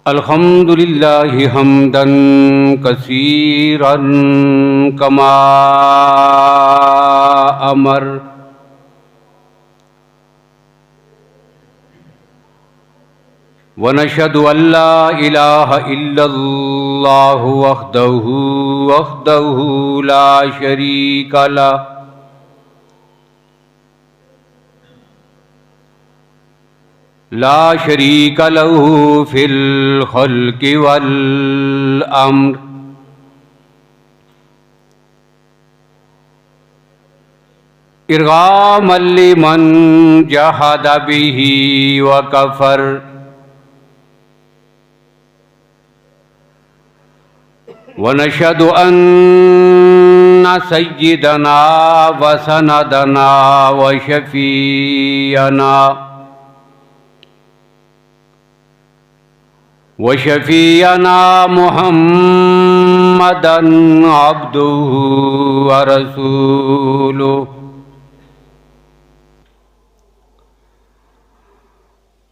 अल्हम्दुलिल्लाहि हम्दन कसीरन कमा अमर वनशहदु अल्ला इलाहा इल्लल्लाहु वहदहु ला शरीका लह ला शरीका लहू फिल खल्क़ि वल अम्र इरगामन लिमन जहद बिही व कफर वनशहदु अन्ना सय्यिदना व सनदना व शफ़ीअना मुहम्मदन अब्दुहु व रसूलुहु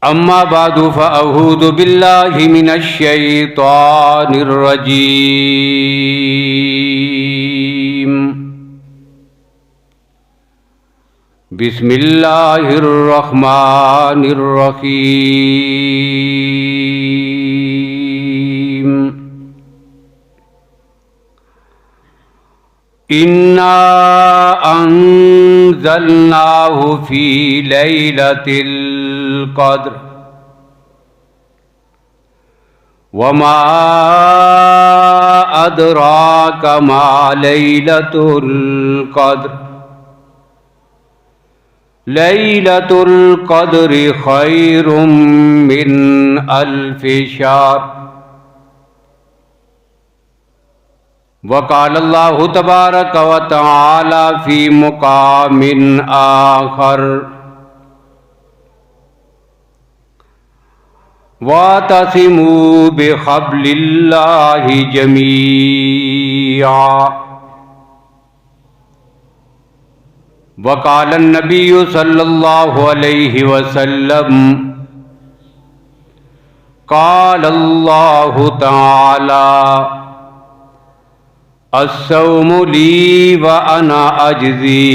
अम्मा बादु फ़अऊज़ु बिल्लाहि मिनश्शैतानिर्रजीम बिस्मिल्लाहिर्रहमानिर्रहीम इन्ना अंज़लनाहु फ़ी लैलतिल क़द्र वमा अदराक मा लैलतुल क़द्र लैलतुल क़द्रि खैरुम मिन अल्फ़ि शहर वक़ाल अल्लाहु तबारक व तआला फ़ी मुक़ामिन आखर वातसिमू बिहब्लिल्लाहि जमीआ वक़ाल नबिय्यु सल्लल्लाहु अलैहि वसल्लम क़ाल अल्लाहु तआला अस्सौमु ली व अना अज्ज़ी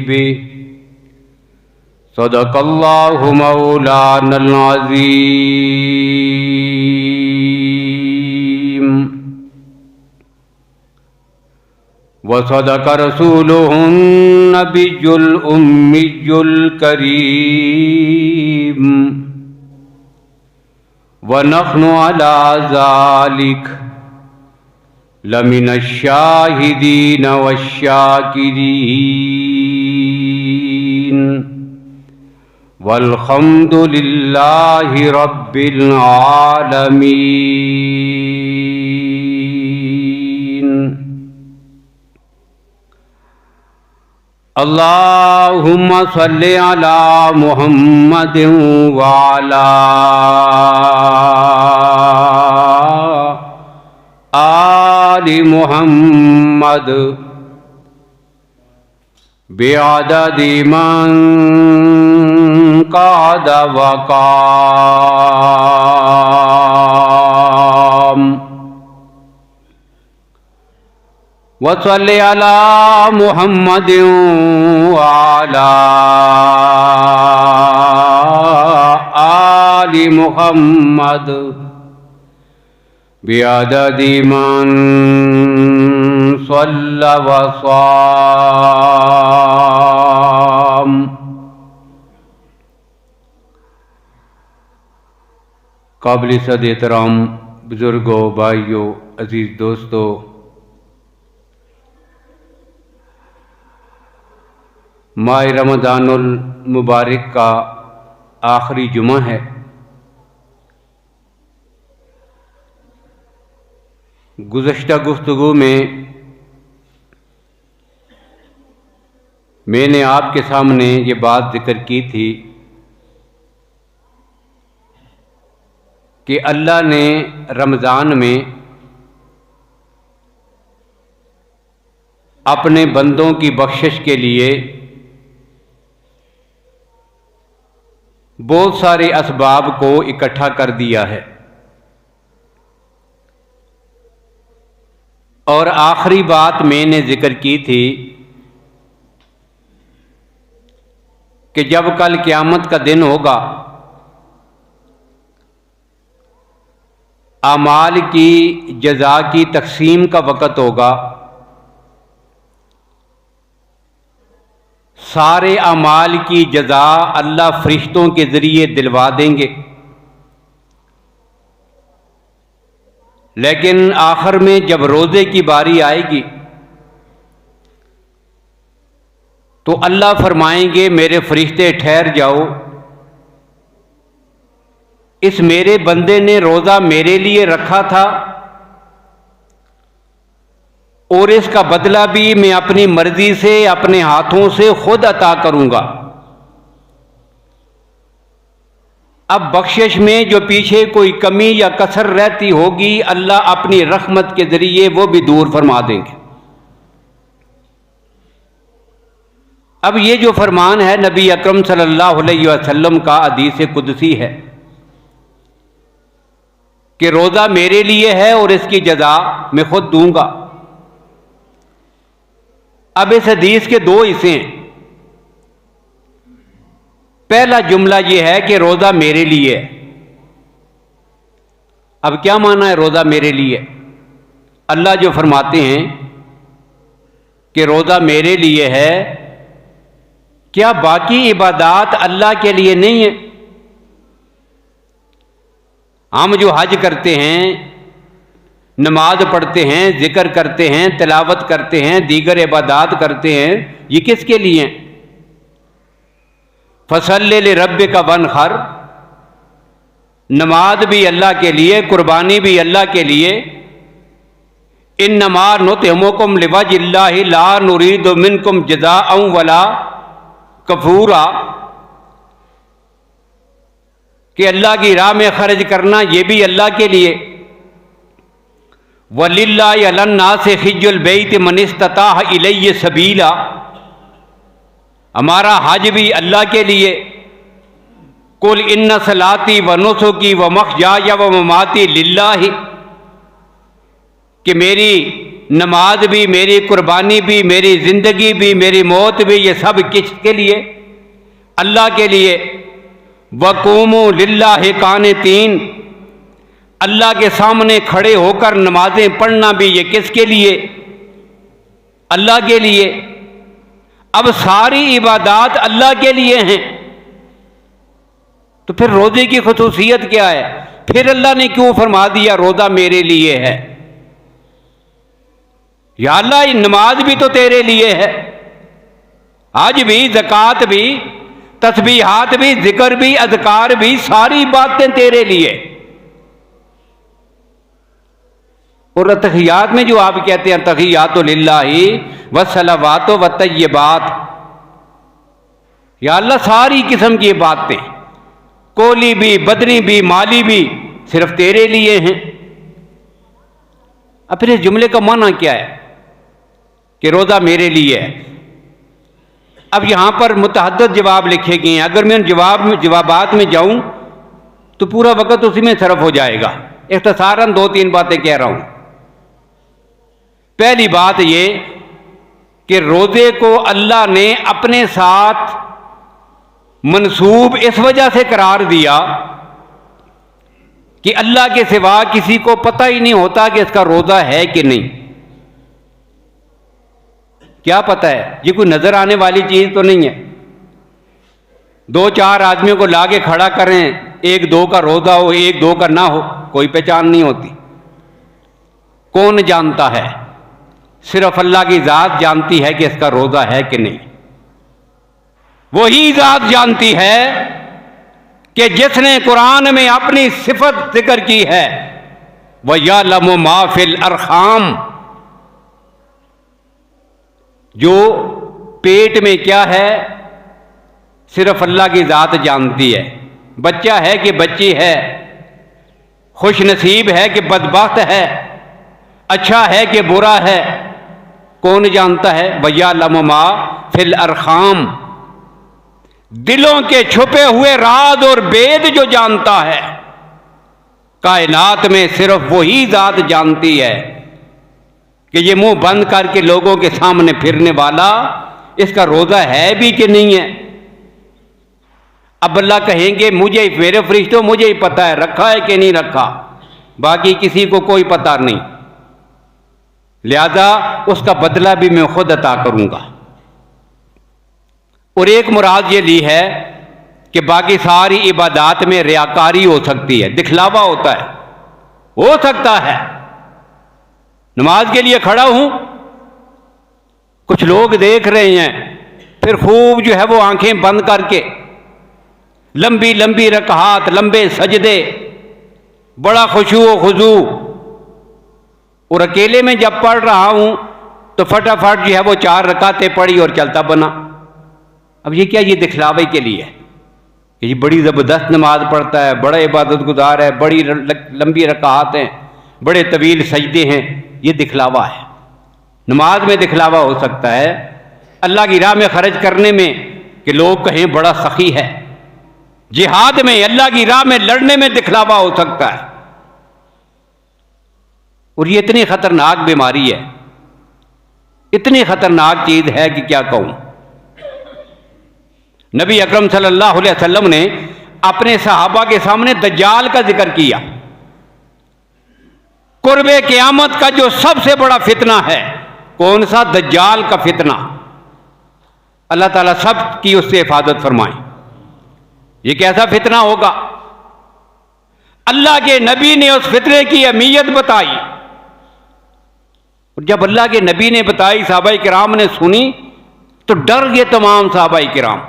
बिही सदक़ल्लाहु मौलानल अज़ीम व सदक़ रसूलुहुन नबियुल उम्मियुल करीम व नहनु अला ज़ालिक लमिनश शाहिदीन वश्शाकिरीन वल्हम्दुलिल्लाहि रब्बिल आलमीन। अल्लाहुम्मा सल्लि अला मुहम्मदिन व अला आलि मुहम्मद बिअददि मन क़ाद व क़ाम व सल्लि अला मुहम्मदिन व अला आलि मुहम्मद बिअददि मन सल्ला व साम। काबिल सद एहतराम बुजुर्गों, भाइयों, अजीज दोस्तों, माह रमज़ानुल मुबारक का आखिरी जुमा है। गुज़श्ता गुफ्तगू में मैंने आपके सामने ये बात जिक्र की थी कि अल्लाह ने रमज़ान में अपने बंदों की बख्शिश के लिए बहुत सारे असबाब को इकट्ठा कर दिया है। और आखिरी बात मैंने जिक्र की थी कि जब कल क़यामत का दिन होगा, आमाल की जज़ा की तकसीम का वक़्त होगा, सारे अमाल की जज़ा अल्लाह फरिश्तों के ज़रिए दिलवा देंगे। लेकिन आखिर में जब रोज़े की बारी आएगी तो अल्लाह फरमाएंगे, मेरे फरिश्ते ठहर जाओ, इस मेरे बंदे ने रोज़ा मेरे लिए रखा था और इसका बदला भी मैं अपनी मर्जी से अपने हाथों से खुद अता करूंगा। अब बख्शिश में जो पीछे कोई कमी या कसर रहती होगी, अल्लाह अपनी रहमत के जरिए वो भी दूर फरमा देंगे। अब ये जो फरमान है नबी अकरम सल्लल्लाहु अलैहि वसल्लम का हदीस कुदसी है कि रोज़ा मेरे लिए है और इसकी जज़ा मैं खुद दूंगा। अब इस हदीस के दो हिस्से हैं। पहला जुमला यह है कि रोज़ा मेरे लिए है। अब क्या माना है रोज़ा मेरे लिए? अल्लाह जो फरमाते हैं कि रोज़ा मेरे लिए है, क्या बाकी इबादात अल्लाह के लिए नहीं है? हम जो हज करते हैं, नमाज पढ़ते हैं, जिक्र करते हैं, तिलावत करते हैं, दीगर इबादात करते हैं, ये किसके लिए हैं? फसल्ले लिरब्बिका वन्हर, नमाज भी अल्लाह के लिए, कुर्बानी भी अल्लाह के लिए। इन्नमा नुतिमुकुम लिवज्हिल्लाहि ला नुरीदु मिनकुम जज़ाअन वला कफूरा, कि अल्लाह की राह में खर्च करना ये भी अल्लाह के लिए। वलिल्लाहि अलन्नासि हिज्जुल बैति मन इस्तताअ इलैहि सबीला, हमारा हज भी अल्लाह के लिए। कुल इन्ना सलाती व नुसुकी व मखजाया व ममाती लिल्लाहि, कि मेरी नमाज भी, मेरी कुर्बानी भी, मेरी जिंदगी भी, मेरी मौत भी, ये सब किसके लिए? अल्लाह के लिए। वक़ूमू लिल्लाहि कानितीन, अल्लाह के सामने खड़े होकर नमाजें पढ़ना भी ये किसके लिए? अल्लाह के लिए। अब सारी इबादात अल्लाह के लिए हैं, तो फिर रोजे की खुसूसियत क्या है? फिर अल्लाह ने क्यों फरमा दिया रोजा मेरे लिए है? या अल्लाह, नमाज भी तो तेरे लिए है, हज भी, ज़कात भी, तस्बीहात भी, जिक्र भी, अज़कार भी, सारी बातें तेरे लिए। और तहियात में जो आप कहते हैं तहियातु लिल्लाहि वस्सलावातु वत्तय्यिबात, या अल्लाह सारी किस्म की बातें, कोली भी, बदनी भी, माली भी, सिर्फ तेरे लिए हैं। अब फिर इस जुमले का माना क्या है कि रोज़ा मेरे लिए है? अब यहां पर मुतअद्दिद जवाब लिखे गए हैं। अगर मैं उन जवाबात में जाऊं तो पूरा वक्त उसी में सरफ हो जाएगा। इख्तिसारन दो तीन बातें कह रहा हूं। पहली बात ये कि रोजे को अल्लाह ने अपने साथ मंसूब इस वजह से करार दिया कि अल्लाह के सिवा किसी को पता ही नहीं होता कि इसका रोजा है कि नहीं। क्या पता है? ये कोई नजर आने वाली चीज तो नहीं है। दो चार आदमियों को लाके खड़ा करें, एक दो का रोजा हो, एक दो का ना हो, कोई पहचान नहीं होती। कौन जानता है? सिर्फ अल्लाह की जात जानती है कि इसका रोजा है कि नहीं। वही जात जानती है कि जिसने कुरान में अपनी सिफत जिक्र की है, वह यअलमु मा फिल अरहाम, जो पेट में क्या है सिर्फ अल्लाह की जात जानती है। बच्चा है कि बच्ची है, खुश नसीब है कि बदबख्त है, अच्छा है कि बुरा है, कौन जानता है? वयअलमु मा फिल अरहाम, दिलों के छुपे हुए राज और भेद जो जानता है, कायनात में सिर्फ वही जात जानती है कि ये मुंह बंद करके लोगों के सामने फिरने वाला, इसका रोजा है भी कि नहीं है। अब अल्लाह कहेंगे मुझे, मेरे फरिश्तों मुझे ही पता है रखा है कि नहीं रखा, बाकी किसी को कोई पता नहीं, लिहाजा उसका बदला भी मैं खुद अता करूंगा। और एक मुराद ये ली है कि बाकी सारी इबादत में रियाकारी हो सकती है, दिखलावा होता है, हो सकता है। नमाज के लिए खड़ा हूं, कुछ लोग देख रहे हैं, फिर खूब जो है वो आंखें बंद करके लंबी लंबी रकात, लंबे सजदे, बड़ा खुशू खुजू, और अकेले में जब पढ़ रहा हूं तो फटाफट जो है वो 4 रकातें पढ़ी और चलता बना। अब ये क्या, ये दिखलावे के लिए है कि ये बड़ी ज़बरदस्त नमाज पढ़ता है, बड़ा इबादत गुजार है, बड़ी लंबी रकात हैं, बड़े तवील सजदे हैं, ये दिखलावा है। नमाज में दिखलावा हो सकता है, अल्लाह की राह में खर्च करने में कि लोग कहें बड़ा सखी है, जिहाद में अल्लाह की राह में लड़ने में दिखलावा हो सकता है। और ये इतनी खतरनाक बीमारी है, इतनी खतरनाक चीज है कि क्या कहूं। नबी अकरम सल्लल्लाहु अलैहि वसल्लम ने अपने सहाबा के सामने दज्जाल का जिक्र किया। कुर्बे क़यामत का जो सबसे बड़ा फितना है, कौन सा? दज्जाल का फितना। अल्लाह ताला सब की उससे हिफाजत फरमाए। ये कैसा फितना होगा? अल्लाह के नबी ने उस फितने की अहमियत बताई, और जब अल्लाह के नबी ने बताई, सहाबाए किराम ने सुनी तो डर गए तमाम सहाबाए किराम,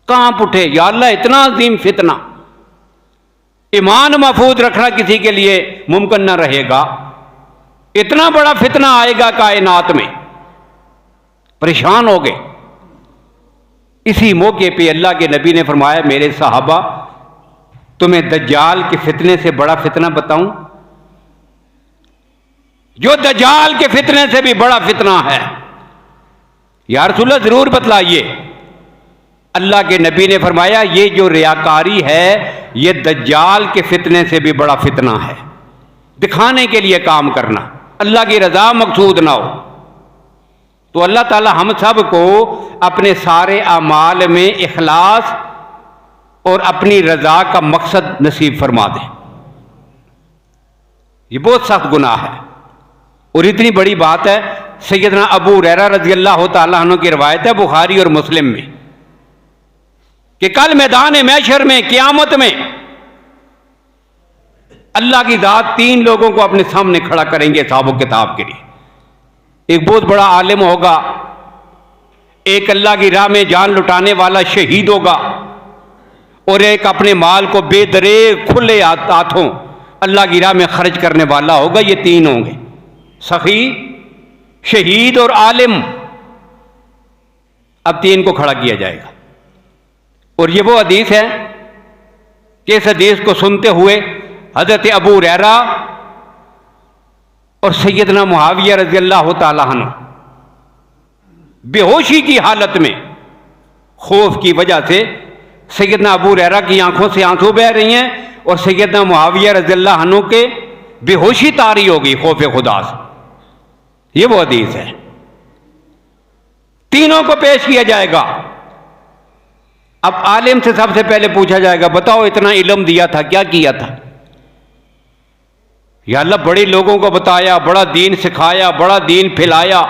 कांप उठे, या अल्लाह इतना अजीम फितना, ईमान महफूज रखना किसी के लिए मुमकिन न रहेगा, इतना बड़ा फितना आएगा कायनात में। परेशान हो गए। इसी मौके पे अल्लाह के नबी ने फरमाया, मेरे सहाबा तुम्हें दज्जाल के फितने से बड़ा फितना बताऊं, जो दज्जाल के फितने से भी बड़ा फितना है। या रसूलल्लाह जरूर बतलाइए। अल्लाह के नबी ने फरमाया, ये जो रियाकारी है ये दज्जाल के फितने से भी बड़ा फितना है। दिखाने के लिए काम करना, अल्लाह की रजा मकसूद ना हो। तो अल्लाह ताला हम सब को अपने सारे अमाल में इखलास और अपनी रजा का मकसद नसीब फरमा दे। ये बहुत सख्त गुनाह है और इतनी बड़ी बात है। सैयदना अबू हुरैरा रज़ी अल्लाह ताला अन्हु की रवायत है बुखारी और मुस्लिम में कि कल मैदान महशर में, क़यामत में अल्लाह की ज़ात 3 लोगों को अपने सामने खड़ा करेंगे हिसाब व किताब के लिए। एक बहुत बड़ा आलिम होगा, एक अल्लाह की राह में जान लुटाने वाला शहीद होगा, और एक अपने माल को बेदरेग खुले हाथों अल्लाह की राह में खर्च करने वाला होगा। ये 3 होंगे, सखी, शहीद और आलिम। अब 3 को खड़ा किया जाएगा। और ये वो हदीस है कि इस हदीस को सुनते हुए हजरत अबू हुरैरा और सैयदना मुआविया रज़ी अल्लाह ताला अन्हु बेहोशी की हालत में, खौफ की वजह से सैयदना अबू हुरैरा की आंखों से आंसू बह रही हैं और सैयदना मुआविया रज़ी अल्लाह अन्हु के बेहोशी तारी होगी खौफ खुदा से। ये वो हदीस है। 3 को पेश किया जाएगा। अब आलिम से सबसे पहले पूछा जाएगा, बताओ इतना इल्म दिया था, क्या किया था? या अल्लाह बड़े लोगों को बताया, बड़ा दीन सिखाया, बड़ा दीन फैलाया,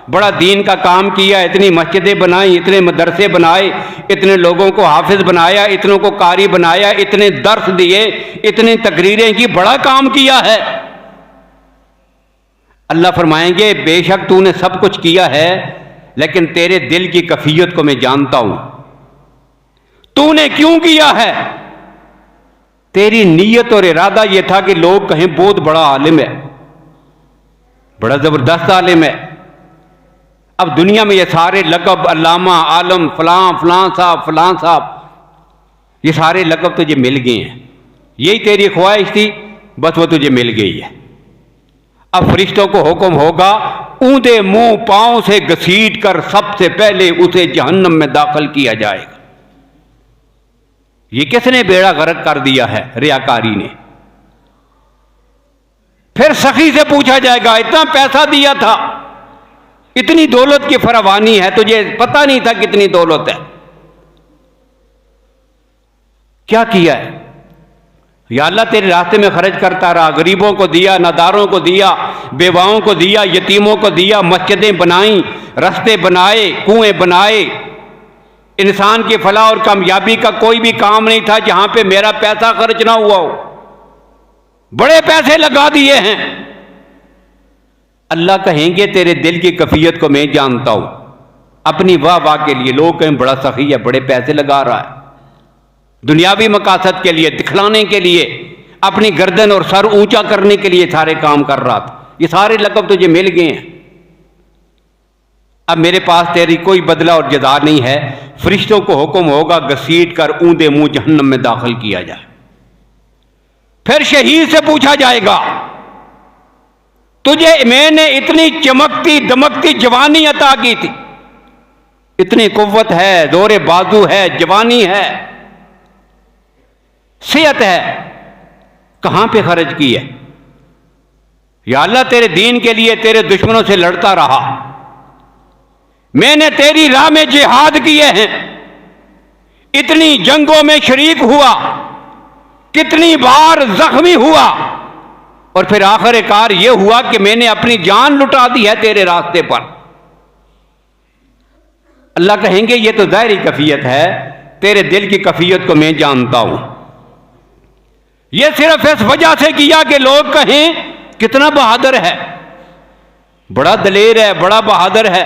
बड़ा दीन का काम किया, इतनी मस्जिदें बनाई, इतने मदरसे बनाए, इतने लोगों को हाफिज बनाया, इतनों को कारी बनाया, इतने दर्स दिए, इतनी तकरीरें की, बड़ा काम किया है। अल्लाह फरमाएंगे, बेशक तूने सब कुछ किया है, लेकिन तेरे दिल की कैफियत को मैं जानता हूं। तूने क्यों किया है? तेरी नीयत और इरादा यह था कि लोग कहें बहुत बड़ा आलिम है, बड़ा जबरदस्त आलिम है। अब दुनिया में ये सारे लक़ब, अल्लामा, आलम, फलां फलां साहब, फलां साहब, ये सारे लक़ब तुझे मिल गए हैं, यही तेरी ख्वाहिश थी, बस वो तुझे मिल गई है। अब फरिश्तों को हुक्म होगा, ऊंधे मुंह पांव से घसीट कर सबसे पहले उसे जहन्नम में दाखिल किया जाएगा। ये किसने बेड़ा गर्क कर दिया है? रियाकारी ने। फिर सखी से पूछा जाएगा, इतना पैसा दिया था, इतनी दौलत की फरावानी है, तुझे पता नहीं था कितनी दौलत है, क्या किया है? या अल्लाह तेरे रास्ते में खर्च करता रहा, गरीबों को दिया, नादारों को दिया, बेवाओं को दिया, यतीमों को दिया, मस्जिदें बनाई, रास्ते बनाए, कुएं बनाए। इंसान की फलाह और कामयाबी का कोई भी काम नहीं था जहां पे मेरा पैसा खर्च ना हुआ हो। बड़े पैसे लगा दिए हैं। अल्लाह कहेंगे तेरे दिल की कैफियत को मैं जानता हूं। अपनी वाह वाह के लिए लोग कहें बड़ा सखी है, बड़े पैसे लगा रहा है, दुनियावी मकासद के लिए, दिखलाने के लिए, अपनी गर्दन और सर ऊंचा करने के लिए सारे काम कर रहा था। ये सारे लक़ब तुझे मिल गए हैं, अब मेरे पास तेरी कोई बदला और जज़ा नहीं है। फरिश्तों को हुक्म होगा घसीट कर ऊंधे मुंह जहन्नम में दाखिल किया जाए। फिर शहीद से पूछा जाएगा, तुझे मैंने इतनी चमकती दमकती जवानी अता की थी, इतनी कुव्वत है, जोरे बाजू है, जवानी है, सेहत है, कहां पे खर्च की है? या अल्लाह तेरे दीन के लिए तेरे दुश्मनों से लड़ता रहा, मैंने तेरी राह में जिहाद किए हैं, इतनी जंगों में शरीक हुआ, कितनी बार जख्मी हुआ, और फिर आखिरकार यह हुआ कि मैंने अपनी जान लुटा दी है तेरे रास्ते पर। अल्लाह कहेंगे यह तो ज़ाहिरी कैफियत है, तेरे दिल की कैफियत को मैं जानता हूं। यह सिर्फ इस वजह से किया कि लोग कहें कितना बहादुर है, बड़ा दलेर है, बड़ा बहादुर है।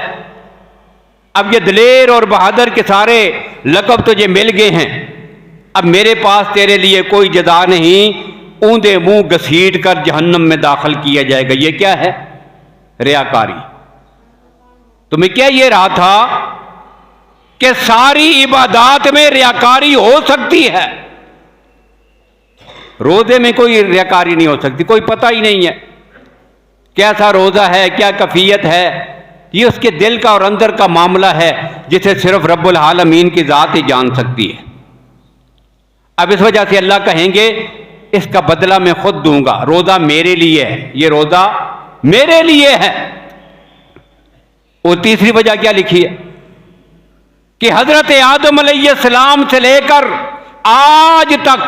अब ये दलेर और बहादुर के सारे लक़ब तुझे मिल गए हैं, अब मेरे पास तेरे लिए कोई जज़ा नहीं, ऊंधे मुंह घसीट कर जहन्नम में दाखिल किया जाएगा। ये क्या है? रियाकारी। तुम्हें क्या ये रहा था कि सारी इबादत में रियाकारी हो सकती है, रोजे में कोई रियाकारी नहीं हो सकती? कोई पता ही नहीं है कैसा रोजा है, क्या कैफियत है, ये उसके दिल का और अंदर का मामला है जिसे सिर्फ रब्बुल आलमीन की ज़ात ही जान सकती है। अब इस वजह से अल्लाह कहेंगे इसका बदला मैं खुद दूंगा, रोजा मेरे लिए है, ये रोजा मेरे लिए है। और तीसरी वजह क्या लिखी है कि हजरत आदम अलैहिस्सलाम से लेकर आज तक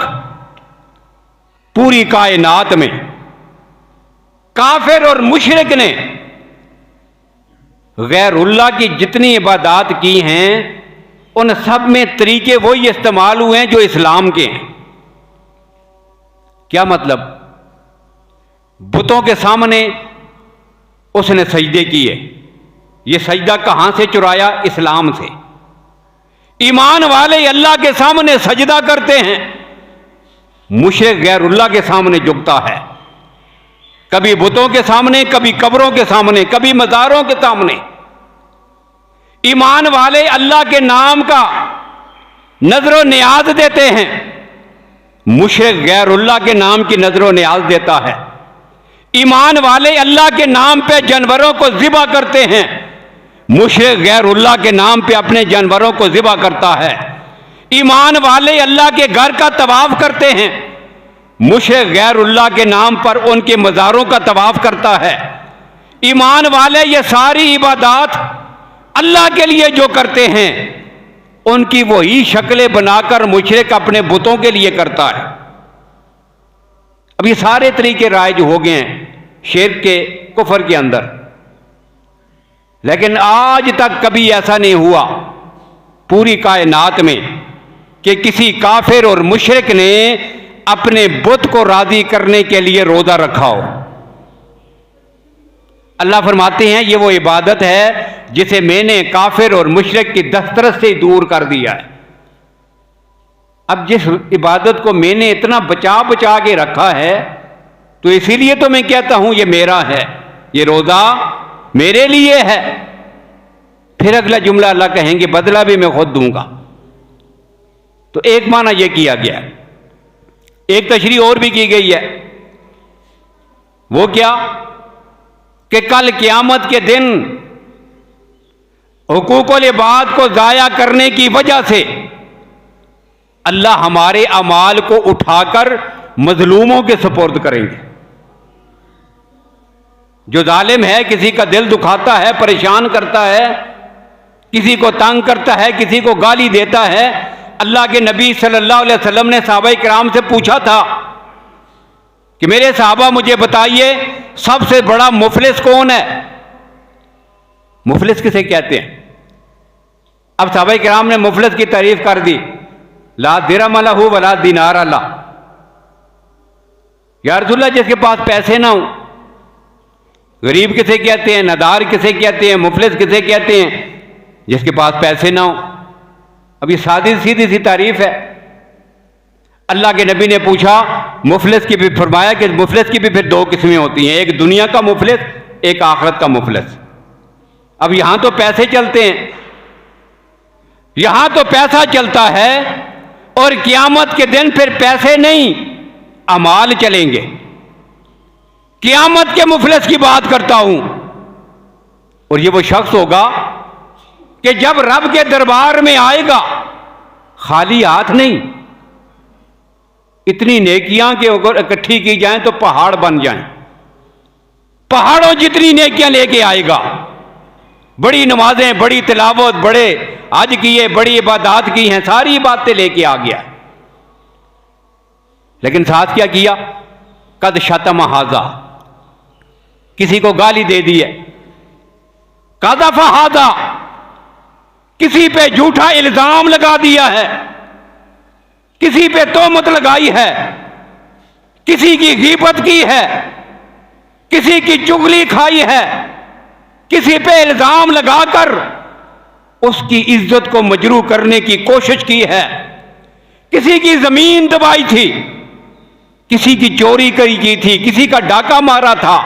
पूरी कायनात में काफिर और मुशरिक ने गैरुल्लाह की जितनी इबादत की हैं उन सब में तरीके वही इस्तेमाल हुए हैं जो इस्लाम के हैं। क्या मतलब? बुतों के सामने उसने सजदे किए, ये सजदा कहां से चुराया? इस्लाम से। ईमान वाले अल्लाह के सामने सजदा करते हैं, मुशरिक गैरुल्लाह के सामने झुकता है, कभी बुतों के सामने, कभी कब्रों के सामने, कभी मज़ारों के सामने। ईमान वाले अल्लाह के नाम का नजरो नियाज देते हैं, मुशरिक गैरुल्लाह के नाम की नजरो नियाज देता है। ईमान वाले अल्लाह के नाम पे जानवरों को ज़िबा करते हैं, मुशरिक गैरुल्लाह के नाम पे अपने जानवरों को ज़िबा करता है। ईमान वाले अल्लाह के घर का तवाफ करते हैं, मुशरिक गैरुल्लाह के नाम पर उनके मज़ारों का तवाफ करता है। ईमान वाले ये सारी इबादत अल्लाह के लिए जो करते हैं उनकी वही शक्लें बनाकर मुशरिक अपने बुतों के लिए करता है। अब ये सारे तरीके राइज हो गए हैं शिर्क के, कुफर के अंदर, लेकिन आज तक कभी ऐसा नहीं हुआ पूरी कायनात में कि किसी काफिर और मुशरिक ने अपने बुत को राजी करने के लिए रोजा रखा हो। अल्लाह फरमाते हैं ये वो इबादत है जिसे मैंने काफिर और मुशरिक की दस्तरस से दूर कर दिया है। अब जिस इबादत को मैंने इतना बचा बचा के रखा है तो इसीलिए तो मैं कहता हूं ये मेरा है, ये रोजा मेरे लिए है। फिर अगला जुमला अल्लाह कहेंगे बदला भी मैं खुद दूंगा। तो एक माना यह किया गया, एक तशरीह और भी की गई है, वो क्या कि कल क़यामत के दिन हुकूकुल इबाद को ज़ाया करने की वजह से अल्लाह हमारे अमाल को उठाकर मजलूमों के सुपुर्द करेंगे। जो जालिम है, किसी का दिल दुखाता है, परेशान करता है, किसी को तंग करता है, किसी को गाली देता है, अल्लाह के नबी सल्लल्लाहु अलैहि वसल्लम ने सहाबा किराम से पूछा था कि मेरे सहाबा मुझे बताइए सबसे बड़ा मुफलिस कौन है? मुफलिस किसे कहते हैं? अब सहाबा किराम ने मुफलिस की तारीफ कर दी, ला दिरहम लहू वला दीनार ला। या रसूलल्लाह, जिसके पास पैसे ना हो। गरीब किसे कहते हैं? नदार किसे कहते हैं? मुफलिस किसे कहते हैं? जिसके पास पैसे ना हो। अब ये सादी सीधी सी तारीफ है। अल्लाह के नबी ने पूछा मुफलिस की भी, फरमाया कि मुफलिस की भी फिर दो किस्में होती हैं, एक दुनिया का मुफलिस, एक आखिरत का मुफलिस। अब यहां तो पैसे चलते हैं, यहां तो पैसा चलता है, और क़यामत के दिन फिर पैसे नहीं, अमाल चलेंगे। क़यामत के मुफलिस की बात करता हूं, और ये वो शख्स होगा कि जब रब के दरबार में आएगा खाली हाथ नहीं, इतनी नेकियां के अगर इकट्ठी की जाएं तो पहाड़ बन जाएं, पहाड़ों जितनी नेकियां लेके आएगा। बड़ी नमाजें, बड़ी तिलावत, बड़े हज किए, बड़ी इबादत की हैं, सारी बातें लेके आ गया। लेकिन साथ क्या किया? कद शतम हाजा, किसी को गाली दे दी है। कदफा हाजा, किसी पे झूठा इल्जाम लगा दिया है, किसी पे तोहमत लगाई है, किसी की गीबत की है, किसी की चुगली खाई है, किसी पे इल्जाम लगाकर उसकी इज्जत को मजरू करने की कोशिश की है, किसी की जमीन दबाई थी, किसी की चोरी की थी, किसी का डाका मारा था।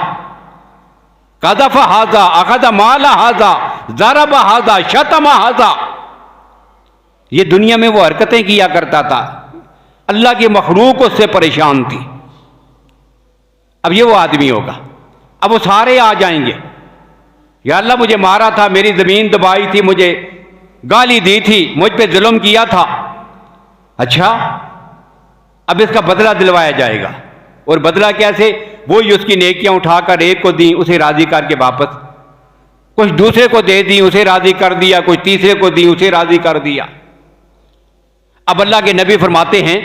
कदफा हाजा, अखदा माला हाजा, ज़रबा हाजा, शतमा हाजा। ये दुनिया में वो हरकतें किया करता था, अल्लाह की मखलूक उससे परेशान थी। अब ये वो आदमी होगा। अब वो सारे आ जाएंगे, या अल्लाह मुझे मारा था, मेरी जमीन दबाई थी, मुझे गाली दी थी, मुझ पे जुल्म किया था। अच्छा, अब इसका बदला दिलवाया जाएगा। और बदला कैसे? वही उसकी नेकियां उठाकर एक को दी, उसे राजी करके वापस, कुछ दूसरे को दे दी, उसे राजी कर दिया, कुछ तीसरे को दी, उसे राजी कर दिया। अब अल्लाह के नबी फरमाते हैं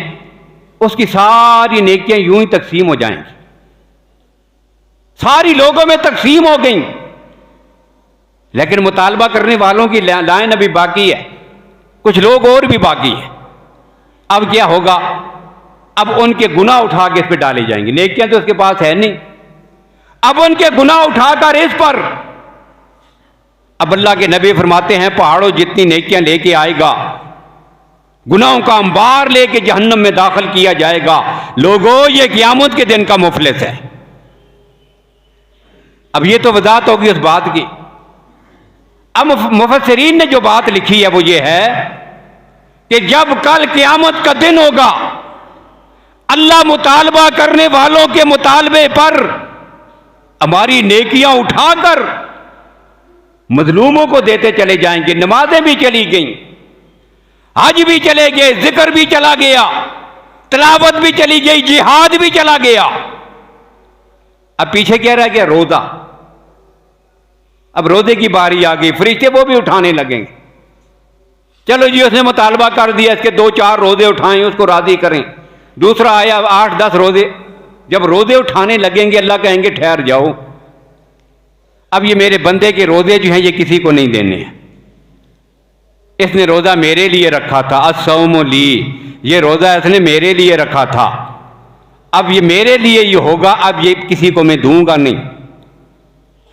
उसकी सारी नेकियां यूं ही तकसीम हो जाएंगी, सारी लोगों में तकसीम हो गई, लेकिन मुतालबा करने वालों की लाइन अभी बाकी है, कुछ लोग और भी बाकी है। अब क्या होगा? अब उनके गुनाह उठा के इस पर डाले जाएंगे, नेकियां तो उसके पास है नहीं, अब उनके गुनाह उठाकर इस पर। अब अल्लाह के नबी फरमाते हैं पहाड़ों जितनी नेकियां लेके आएगा, गुनाहों का अंबार लेके जहन्नम में दाखिल किया जाएगा। लोगों, ये क़यामत के दिन का मुफलिस है। अब ये तो वजाहत होगी उस बात की। अब मुफस्सिरीन ने जो बात लिखी है वो ये है कि जब कल क़यामत का दिन होगा, अल्लाह मुतालबा करने वालों के मुतालबे पर हमारी नेकियां उठाकर मजलूमों को देते चले जाएंगे। नमाजें भी चली गईं, हज भी चले गए, जिक्र भी चला गया, तिलावत भी चली गई, जिहाद भी चला गया। अब पीछे क्या रह गया? रोजा। अब रोजे की बारी आ गई, फरिश्ते वो भी उठाने लगेंगे। चलो जी, उसने मुतालबा कर दिया इसके 2-4 रोजे उठाएं, उसको राजी करें। दूसरा आया 8-10 रोजे। जब रोजे उठाने लगेंगे, अल्लाह कहेंगे ठहर जाओ, अब ये मेरे बंदे के रोजे जो हैं ये किसी को नहीं देने हैं। इसने रोजा मेरे लिए रखा था, अस्सौमु ली, ये रोजा इसने मेरे लिए रखा था, अब ये मेरे लिए ये होगा, अब ये किसी को मैं दूंगा नहीं।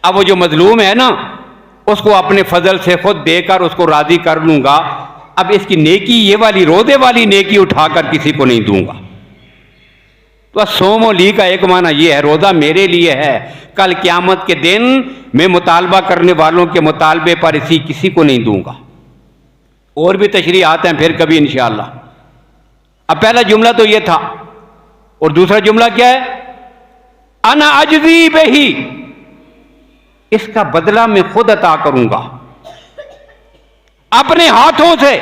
अब वो जो मजलूम है ना, उसको अपने फजल से खुद देकर उसको राजी कर लूंगा। अब इसकी नेकी, ये वाली रोजे वाली नेकी उठाकर किसी को नहीं दूंगा। तो सोमो ली का एक माना ये है, रोजा मेरे लिए है, कल क़यामत के दिन मैं मुतालबा करने वालों के मुतालबे पर इसी किसी को नहीं दूंगा। और भी तशरीह आते हैं फिर कभी इंशाअल्लाह। अब पहला जुमला तो ये था, और दूसरा जुमला क्या है? अना अजज़ी बिही, इसका बदला मैं खुद अता करूंगा, अपने हाथों से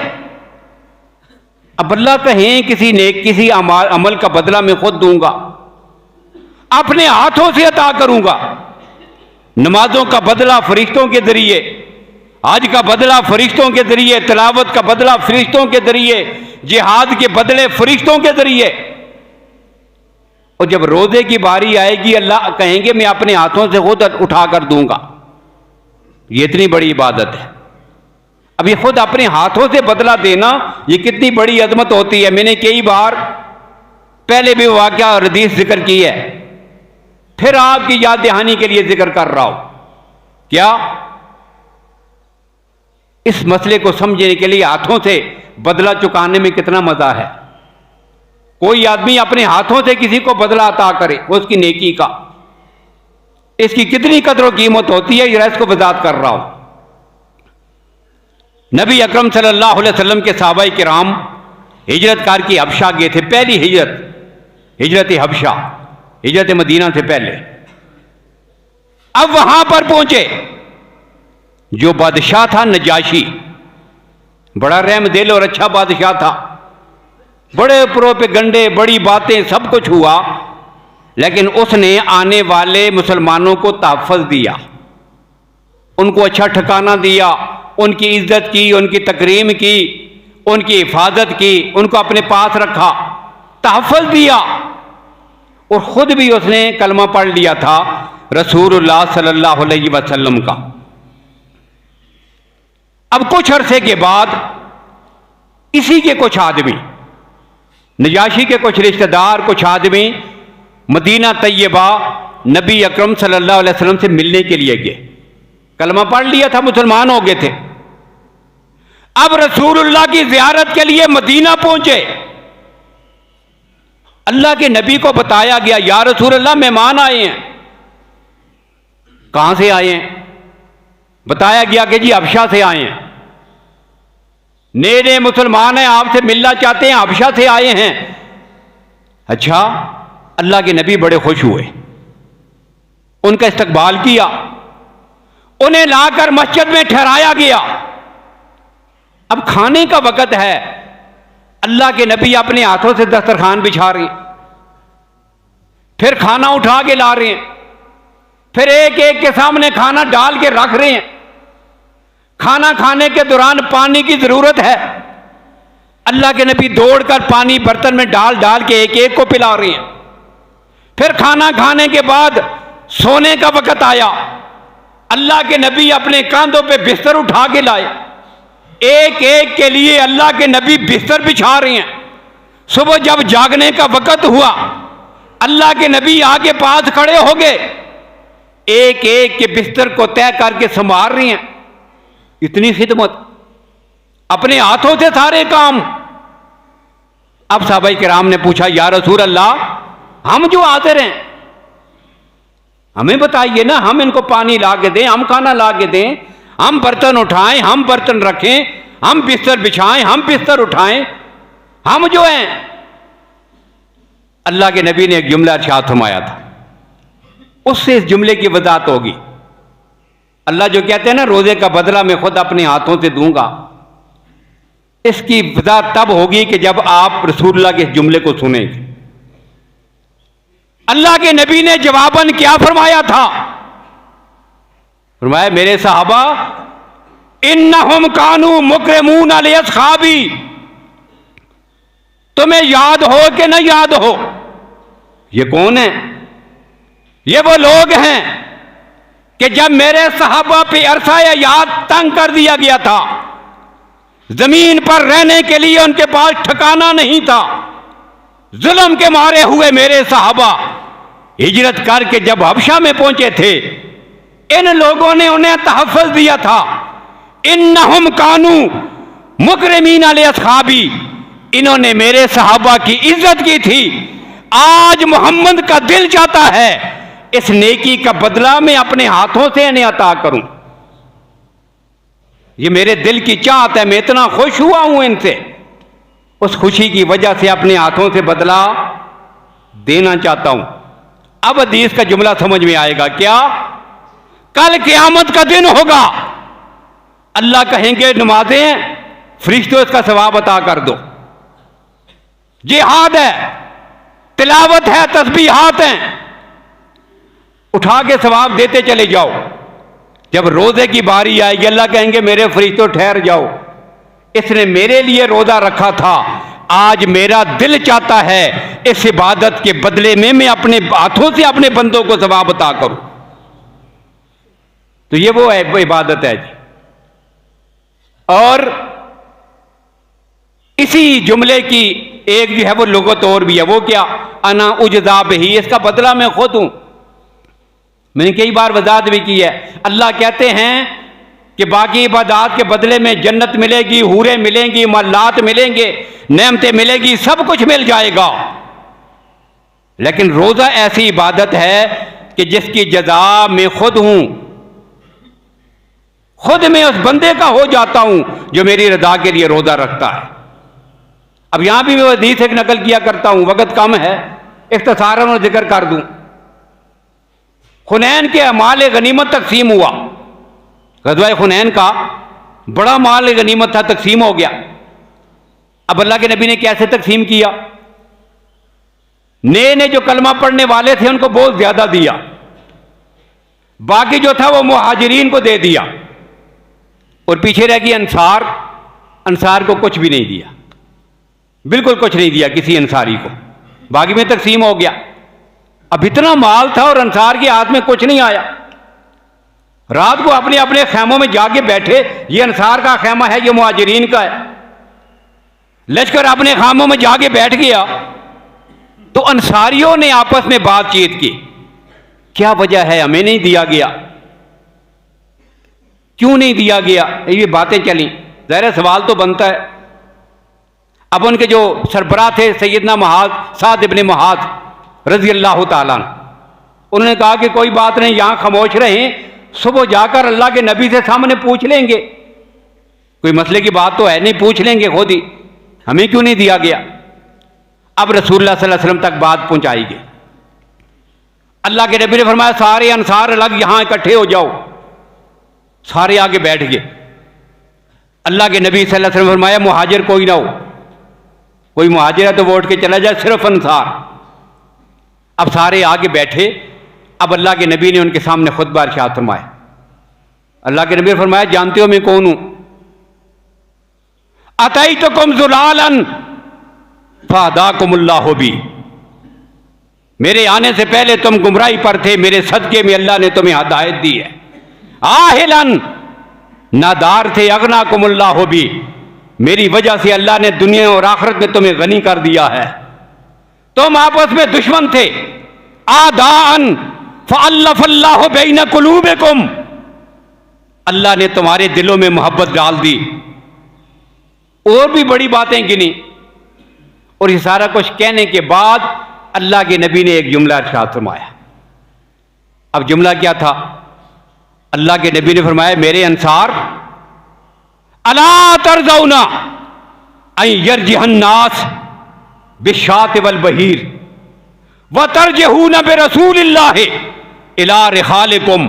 अब अल्लाह कहें किसी अमल का बदला मैं खुद दूंगा, अपने हाथों से अता करूंगा। नमाजों का बदला फरिश्तों के जरिए, आज का बदला फरिश्तों के जरिए, तिलावत का बदला फरिश्तों के जरिए, जिहाद के बदले फरिश्तों के जरिए। और जब रोजे की बारी आएगी अल्लाह कहेंगे मैं अपने हाथों से खुद उठाकर दूंगा। ये इतनी बड़ी इबादत है। अब ये खुद अपने हाथों से बदला देना, ये कितनी बड़ी अजमत होती है। मैंने कई बार पहले भी वाकया और हदीस जिक्र की है, फिर आपकी याद दहानी के लिए जिक्र कर रहा हूं। क्या इस मसले को समझने के लिए हाथों से बदला चुकाने में कितना मजा है। कोई आदमी अपने हाथों से किसी को बदला अता करे उसकी नेकी का, इसकी कितनी कदर और कीमत होती है, ये इसको वजात कर रहा हूं। नबी अकरम सल्लल्लाहु अलैहि वसल्लम के सहाबाए किराम हिजरतकार की हबशा गए थे। पहली हिजरत हबशा, हिजरत मदीना से पहले। अब वहां पर पहुंचे, जो बादशाह था नजाशी, बड़ा रहमदिल और अच्छा बादशाह था, बड़े प्रोपेगंडे, बड़ी बातें, सब कुछ हुआ, लेकिन उसने आने वाले मुसलमानों को तहफ़्फ़ुज़ दिया, उनको अच्छा ठिकाना दिया, उनकी इज्जत की, उनकी तकरीम की, उनकी हिफाजत की, उनको अपने पास रखा, तहफ़्फ़ुज़ दिया। और खुद भी उसने कलमा पढ़ लिया था रसूलुल्लाह सल्लल्लाहु अलैहि वसल्लम का। अब कुछ अरसे के बाद इसी के कुछ आदमी, नजाशी के कुछ रिश्तेदार, कुछ आदमी मदीना तैयबा नबी अकरम सल्लल्लाहु अलैहि वसल्लम से मिलने के लिए गए। कलमा पढ़ लिया था, मुसलमान हो गए थे। अब रसूलुल्लाह की ज़ियारत के लिए मदीना पहुंचे। अल्लाह के नबी को बताया गया, या रसूलुल्लाह मेहमान आए हैं। कहां से आए हैं? बताया गया कि जी हबशा से आए हैं, नए नए मुसलमान हैं, आपसे मिलना चाहते हैं, हबशा से आए हैं। अच्छा, अल्लाह के नबी बड़े खुश हुए, उनका इस्तकबाल किया, उन्हें लाकर मस्जिद में ठहराया गया। अब खाने का वक्त है, अल्लाह के नबी अपने हाथों से दस्तरखान बिछा रहे, फिर खाना उठा के ला रहे हैं, फिर एक एक के सामने खाना डाल के रख रहे हैं। खाना खाने के दौरान पानी की जरूरत है, अल्लाह के नबी दौड़कर पानी बर्तन में डाल डाल के एक एक को पिला रहे हैं। फिर खाना खाने के बाद सोने का वक्त आया, अल्लाह के नबी अपने कांधों पे बिस्तर उठा के लाए, एक एक के लिए अल्लाह के नबी बिस्तर बिछा रहे हैं। सुबह जब जागने का वक्त हुआ, अल्लाह के नबी आगे पास खड़े हो गए, एक एक के बिस्तर को तय करके संभाल रही हैं। इतनी खिदमत, अपने हाथों से सारे काम। अब सहाबाए किराम ने पूछा, या रसूल अल्लाह, हम जो हाजिर हैं हमें बताइए ना, हम इनको पानी ला के दें, हम खाना ला के दें, हम बर्तन उठाएं, हम बर्तन रखें, हम बिस्तर बिछाएं, हम बिस्तर उठाएं, हम जो हैं। अल्लाह के नबी ने एक जुमला इरशाद फरमाया था, उससे इस जुमले की वजाहत होगी। अल्लाह जो कहते हैं ना, रोजे का बदला मैं खुद अपने हाथों से दूंगा, इसकी वजाहत तब होगी कि जब आप रसूलुल्लाह के इस जुमले को सुनेंगे। अल्लाह के नबी ने जवाबन क्या फरमाया था? फरमाया, मेरे सहाबा, इन्नहुम कानू मुकरमून अली अस्हाबी, तुम्हें याद हो कि न याद हो, ये कौन है? ये वो लोग हैं कि जब मेरे सहाबा पे अरसा याद तंग कर दिया गया था, जमीन पर रहने के लिए उनके पास ठिकाना नहीं था, जुल्म के मारे हुए मेरे सहाबा हिजरत करके जब हबशा में पहुंचे थे, इन लोगों ने उन्हें तहफ़्फ़ुज़ दिया था। इन्नहुम कानू मुकरमीन अली अस्हाबी, इन्होंने मेरे सहाबा की इज्जत की थी। आज मोहम्मद का दिल चाहता है इस नेकी का बदला मैं अपने हाथों से इन्हें अता करूं। ये मेरे दिल की चाहत है, मैं इतना खुश हुआ हूं इनसे, उस खुशी की वजह से अपने हाथों से बदला देना चाहता हूं। अब हदीस का जुमला समझ में आएगा क्या? कल क़यामत का दिन होगा, अल्लाह कहेंगे नमाजें फरिश्तों इसका सवाब अता कर दो, जिहाद है, तिलावत है, तस्बीहात हैं, उठा के सवाब देते चले जाओ। जब रोजे की बारी आएगी अल्लाह कहेंगे मेरे फरिश्तों ठहर जाओ, इसने मेरे लिए रोजा रखा था, आज मेरा दिल चाहता है इस इबादत के बदले में मैं अपने हाथों से अपने बंदों को सवाब अता करूं। तो ये वो है, वो इबादत है जी। और इसी जुमले की एक जो है वो लुगत और भी है, वो क्या, अना उजदा बिही, इसका बदला मैं खुद हूं। मैंने कई बार वजाहत भी की है। अल्लाह कहते हैं कि बाकी इबादत के बदले में जन्नत मिलेगी, हूरें मिलेंगी, मल्लात मिलेंगे, नेमतें मिलेगी, सब कुछ मिल जाएगा। लेकिन रोजा ऐसी इबादत है कि जिसकी जजा मैं खुद हूं, खुद मैं उस बंदे का हो जाता हूं जो मेरी रजा के लिए रोजा रखता है। अब यहां भी मैं हदीस एक नकल किया करता हूं, वक्त कम है, इख्तिसारन और जिक्र कर दूं। हुनैन के माल गनीमत तकसीम हुआ, ग़ज़वा हुनैन का बड़ा माल गनीमत था, तकसीम हो गया। अब अल्लाह के नबी ने कैसे तकसीम किया? नए ने जो कलमा पढ़ने वाले थे उनको बहुत ज्यादा दिया, बाकी जो था वो मुहाजिरीन को दे दिया, और पीछे रह गई अंसार। अंसार को कुछ भी नहीं दिया, बिल्कुल कुछ नहीं दिया किसी अंसारी को, बाकी में तकसीम हो गया। अब इतना माल था और अंसार के हाथ में कुछ नहीं आया। रात को अपने अपने खैमों में जाके बैठे, ये अंसार का खैमा है, ये मुहाजिरीन का है। लश्कर अपने खैमों में जाके बैठ गया तो अंसारियों ने आपस में बातचीत की, क्या वजह है हमें नहीं दिया गया, क्यों नहीं दिया गया, ये बातें चली। ज़ाहिर सवाल तो बनता है। अब उनके जो सरबराह थे सैयदना मुआज़, साद इब्न मुआज़ रज़ी अल्लाह ताला, उन्होंने कहा कि कोई बात नहीं, यहां खामोश रहें, सुबह जाकर अल्लाह के नबी से सामने पूछ लेंगे, कोई मसले की बात तो है नहीं, पूछ लेंगे खुद ही, हमें क्यों नहीं दिया गया। अब रसूलुल्लाह सल्लल्लाहु अलैहि वसल्लम तक बात पहुंचाई गई। अल्लाह के नबी ने फरमाया सारे अंसार अलग यहां इकट्ठे हो जाओ, सारे आगे बैठ गए। अल्लाह के नबी सल्लल्लाहु अलैहि वसल्लम फरमाया मुहाजिर कोई ना हो, कोई मुहाजिर है तो वोट के चला जाए, सिर्फ अंसार। अब सारे आगे बैठे। अब अल्लाह के नबी ने उनके सामने खुतबा इरशाद फरमाया। अल्लाह के नबी ने फरमाया जानते हो मैं कौन हूं? अतैतुकुम ज़ुलालन फ़ादाकुमुल्लाहु बी, मेरे आने से पहले तुम गुमराही पर थे, मेरे सदके में अल्लाह ने तुम्हें हिदायत दी है। आहिलन, नादार थे, अगनाकुमुल्लाहु बी, मेरी वजह से अल्लाह ने दुनिया और आखिरत में तुम्हें गनी कर दिया है। तुम आपस में दुश्मन थे, आदान फ़अल्लफ़ल्लाहु बैन क़ुलूबिकुम, अल्लाह ने तुम्हारे दिलों में मोहब्बत डाल दी। और भी बड़ी बातें गिनी, और ये सारा कुछ कहने के बाद अल्लाह के नबी ने एक जुमला इरशाद फरमाया। अब जुमला क्या था? अल्लाह के नबी ने फरमाया मेरे अंसार, अला तरज़ौना अन यरजिहन नास बिशात वल बहीर व तरजहून बिरसूलिल्लाहि इला रिहालिकुम,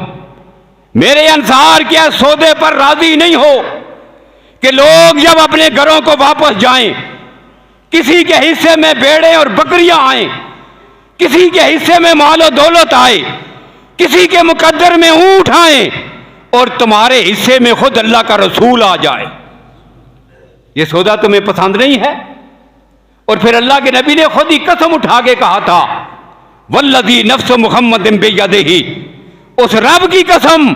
मेरे अंसार क्या सौदे पर राजी नहीं हो कि लोग जब अपने घरों को वापस जाएं, किसी के हिस्से में भेड़ें और बकरियां आए, किसी के हिस्से में मालो दौलत आए, किसी के मुकद्दर में ऊंट आए, और तुम्हारे हिस्से में खुद अल्लाह का रसूल आ जाए, ये सौदा तुम्हें पसंद नहीं है? और फिर अल्लाह के नबी ने खुद ही कसम उठा के कहा था, वल्लज़ी नफ्सु मुहम्मदिन बियदिही, उस रब की कसम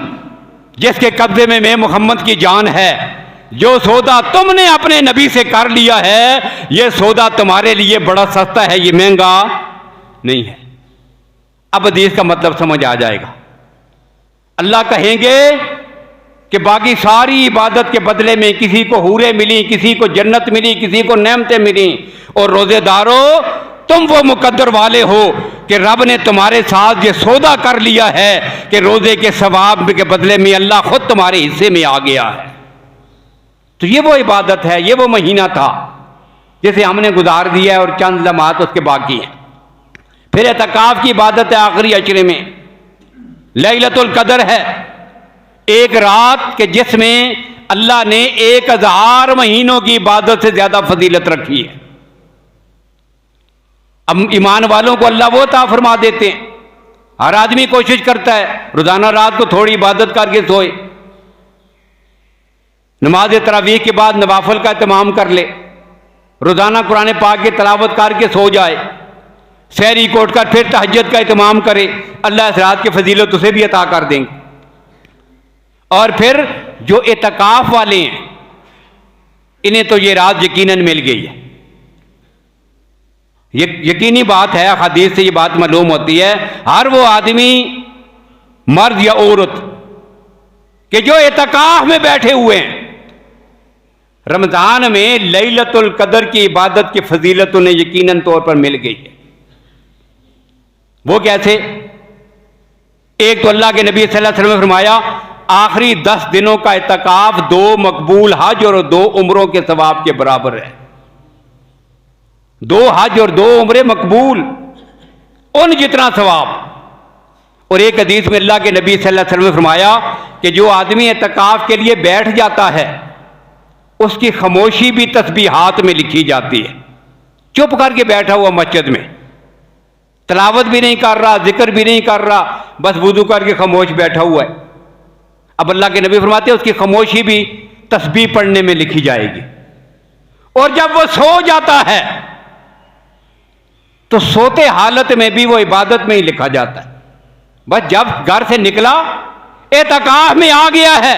जिसके कब्जे में मैं मुहम्मद की जान है, जो सौदा तुमने अपने नबी से कर लिया है, यह सौदा तुम्हारे लिए बड़ा सस्ता है, ये महंगा नहीं है। अब हदीस का मतलब समझ आ जाएगा। अल्लाह कहेंगे कि बाकी सारी इबादत के बदले में किसी को हूरें मिली, किसी को जन्नत मिली, किसी को नेमतें मिली, और रोजेदारों तुम वो मुकद्दर वाले हो कि रब ने तुम्हारे साथ ये सौदा कर लिया है कि रोजे के सवाब के बदले में अल्लाह खुद तुम्हारे हिस्से में आ गया है। तो ये वो इबादत है, ये वो महीना था जिसे हमने गुजार दिया है और चंद लम्हात उसके बाकी हैं। फिर एतकाफ की इबादत है आखिरी अशरे में, लैलतुल कदर है, एक रात के जिसमें अल्लाह ने 1000 महीनों की इबादत से ज्यादा फजीलत रखी है। अब ईमान वालों को अल्लाह वो अता फरमा देते हैं। हर आदमी कोशिश करता है रोजाना रात को थोड़ी इबादत करके सोए, नमाज तरावीह के बाद नवाफल का इत्माम कर ले, रोजाना कुरान पाक की तलावत करके सो जाए, सहरी कोट कर फिर तहज्जुद का इत्माम करे, अल्लाह इस रात की फजीलत उसे भी अता कर देंगे। और फिर जो एतकाफ वाले हैं इन्हें तो ये रात यकीनन मिल गई है। ये यकीनी बात है, हदीस से ये बात मालूम होती है। हर वो आदमी मर्द या औरत कि जो एतकाफ में बैठे हुए हैं, रमजान में लैलतुल कदर की इबादत की फजीलत उन्हें यकीनन तौर पर मिल गई है। वो कैसे? एक तो अल्लाह के नबी सल्लल्लाहु अलैहि वसल्लम ने फरमाया आखिरी 10 दिनों का इत्काफ 2 मकबूल हज और 2 उम्रों के सवाब के बराबर है। 2 हज और 2 उम्रे मकबूल, उन जितना सवाब। और एक हदीस में अल्लाह के नबी सल्लल्लाहु अलैहि वसल्लम ने फरमाया कि जो आदमी इत्काफ के लिए बैठ जाता है उसकी खामोशी भी तस्बीहात में लिखी जाती है। चुप करके बैठा हुआ मस्जिद में, तलावत भी नहीं कर रहा, जिक्र भी नहीं कर रहा, बस वुजू करके खामोश बैठा हुआ है। अब अल्लाह के नबी फरमाते हैं उसकी खामोशी भी तस्बीह पढ़ने में लिखी जाएगी। और जब वो सो जाता है तो सोते हालत में भी वो इबादत में ही लिखा जाता है। बस जब घर से निकला एतकाफ में आ गया है,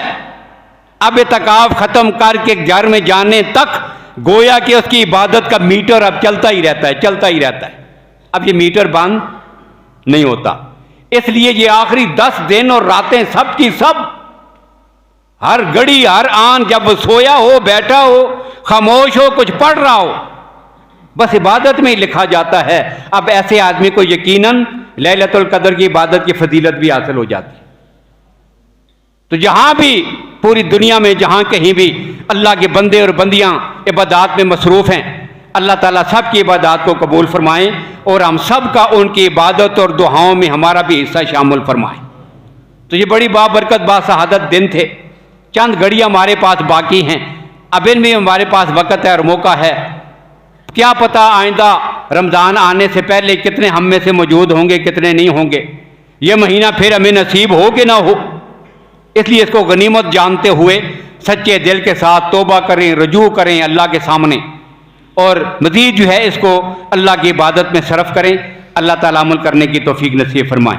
अब एतकाफ खत्म करके घर में जाने तक गोया कि उसकी इबादत का मीटर अब चलता ही रहता है, चलता ही रहता है। अब ये मीटर बंद नहीं होता। इसलिए ये आखिरी 10 दिन और रातें सब की सब, हर घड़ी हर आन, जब वो सोया हो, बैठा हो, खामोश हो, कुछ पढ़ रहा हो, बस इबादत में ही लिखा जाता है। अब ऐसे आदमी को यकीनन लैलतुल कदर की इबादत की फजीलत भी हासिल हो जाती है। तो जहां भी पूरी दुनिया में जहां कहीं भी अल्लाह के बंदे और बंदियां इबादत में मसरूफ हैं, अल्लाह ताला सब की इबादत को कबूल फरमाएं और हम सब का उनकी इबादत और दुआओं में हमारा भी हिस्सा शामिल फरमाएं। तो ये बड़ी बाबरकत बासआदत दिन थे। चंद घड़ियां हमारे पास बाकी हैं, अब इनमें हमारे पास वक़्त है और मौका है। क्या पता आइंदा रमज़ान आने से पहले कितने हम में से मौजूद होंगे, कितने नहीं होंगे। ये महीना फिर हमें नसीब हो कि ना हो, इसलिए इसको गनीमत जानते हुए सच्चे दिल के साथ तौबा करें, रजू करें अल्लाह के सामने, और मज़ीद जो है इसको अल्लाह की इबादत में सरफ करें। अल्लाह ताला अमल करने की तौफीक नसीब फरमाएं।